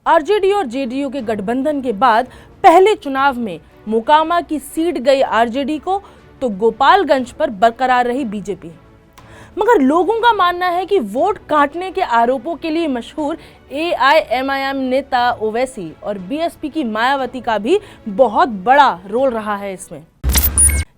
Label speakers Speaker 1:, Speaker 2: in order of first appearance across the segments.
Speaker 1: RJD और JDU के गठबंधन के बाद पहले चुनाव में मोकामा की सीट गई आरजेडी को, तो गोपालगंज पर बरकरार रही बीजेपी। मगर लोगों का मानना है कि वोट काटने के आरोपों के लिए मशहूर एआईएमआईएम नेता ओवैसी और बीएसपी की मायावती का भी बहुत बड़ा रोल रहा है इसमें।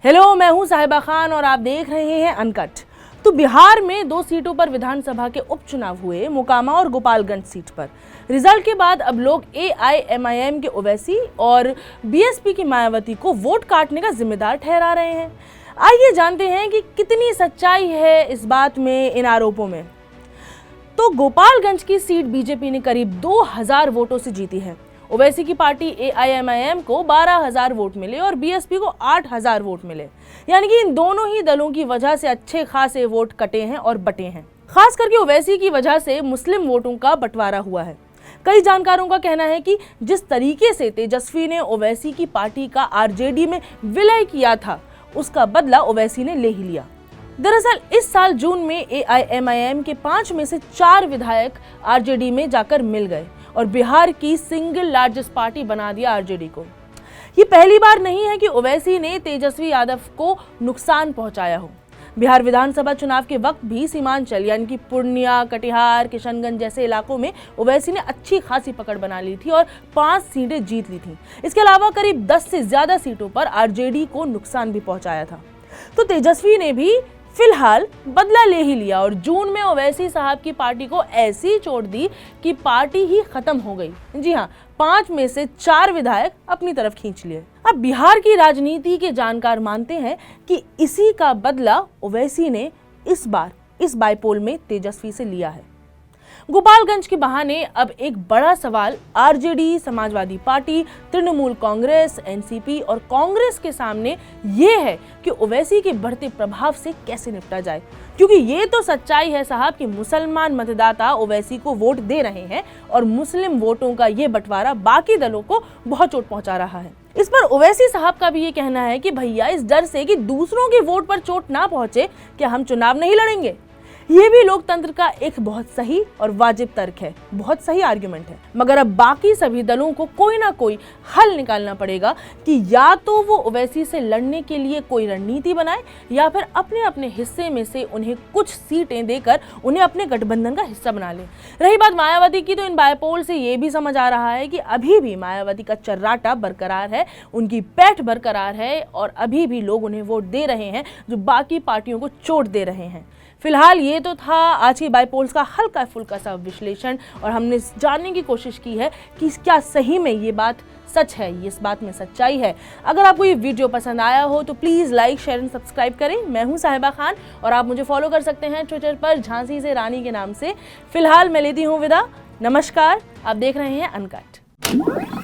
Speaker 1: हेलो, मैं हूं साहिबा खान और आप देख रहे हैं अनकट। तो बिहार में 2 सीटों पर विधानसभा के उपचुनाव हुए, मोकामा और गोपालगंज सीट पर। रिजल्ट के बाद अब लोग एआईएमआईएम के ओवैसी और बीएसपी की मायावती को वोट काटने का जिम्मेदार ठहरा रहे हैं। आइए जानते हैं कि कितनी सच्चाई है इस बात में, इन आरोपों में। तो गोपालगंज की सीट बीजेपी ने करीब 2000 वोटों से जीती है। ओवैसी की पार्टी एआईएमआईएम को 12000 वोट मिले और बीएसपी को 8000 वोट मिले। यानी कि इन दोनों ही दलों की वजह से अच्छे खासे वोट कटे हैं और बटे हैं। खास करके ओवैसी की वजह से मुस्लिम वोटों का बंटवारा हुआ है। कई जानकारों का कहना है कि जिस तरीके से तेजस्वी ने ओवैसी की पार्टी का आरजेडी में विलय किया था, उसका बदला ओवैसी ने ले ही लिया। दरअसल इस साल जून में एआईएमआईएम के 5 में से 4 विधायक आरजेडी में जाकर मिल गए और बिहार की सिंगल लार्जेस्ट पार्टी बना दिया आरजेडी को। ये पहली बार नहीं है कि ओवैसी ने तेजस्वी यादव को नुकसान पहुंचाया हो। बिहार विधानसभा चुनाव के वक्त भी सीमांचल यानी कि पूर्णिया, कटिहार, किशनगंज जैसे इलाकों में ओवैसी ने अच्छी खासी पकड़ बना ली थी और 5 सीटें जीत ली थी। इसके अलावा करीब 10 से ज्यादा सीटों पर आरजेडी को नुकसान भी पहुंचाया था। तो तेजस्वी ने भी फिलहाल बदला ले ही लिया और जून में ओवैसी साहब की पार्टी को ऐसी चोट दी कि पार्टी ही खत्म हो गई। जी हाँ, 5 में से 4 विधायक अपनी तरफ खींच लिए। अब बिहार की राजनीति के जानकार मानते हैं कि इसी का बदला ओवैसी ने इस बार इस बाईपोल में तेजस्वी से लिया है। गोपालगंज के बहाने अब एक बड़ा सवाल RJD, Samajwadi party, Trinamool Congress, NCP और कांग्रेस के सामने ये है कि ओवैसी के बढ़ते प्रभाव से कैसे निपटा जाए। क्योंकि ये तो सच्चाई है साहब कि मुसलमान मतदाता ओवैसी को वोट दे रहे हैं और मुस्लिम वोटों का ये बंटवारा बाकी दलों को बहुत चोट पहुंचा रहा है। इस पर ओवैसी साहब का भी ये कहना है कि भैया, इस डर से कि दूसरों के वोट पर चोट ना पहुंचे, क्या हम चुनाव नहीं लड़ेंगे। ये भी लोकतंत्र का एक बहुत सही और वाजिब तर्क है, बहुत सही आर्गुमेंट है। मगर अब बाकी सभी दलों को कोई ना कोई हल निकालना पड़ेगा कि या तो वो ओवैसी से लड़ने के लिए कोई रणनीति बनाए या फिर अपने अपने हिस्से में से उन्हें कुछ सीटें देकर उन्हें अपने गठबंधन का हिस्सा बना ले। रही बात मायावती की, तो इन बाईपोल से ये भी समझ आ रहा है कि अभी भी मायावती का चर्राटा बरकरार है, उनकी पैठ बरकरार है और अभी भी लोग उन्हें वोट दे रहे हैं जो बाकी पार्टियों को चोट दे रहे हैं। फिलहाल ये तो था आज की बाईपोल्स का हल्का फुल्का सा विश्लेषण और हमने जानने की कोशिश की है कि क्या सही में ये बात सच है, इस बात में सच्चाई है। अगर आपको ये वीडियो पसंद आया हो तो please like, share and subscribe करें। मैं हूं साहिबा खान और आप मुझे फॉलो कर सकते हैं ट्विटर पर झांसी से रानी के नाम से। फिलहाल मैं लेती हूँ विदा। नमस्कार, आप देख रहे हैं अनकट।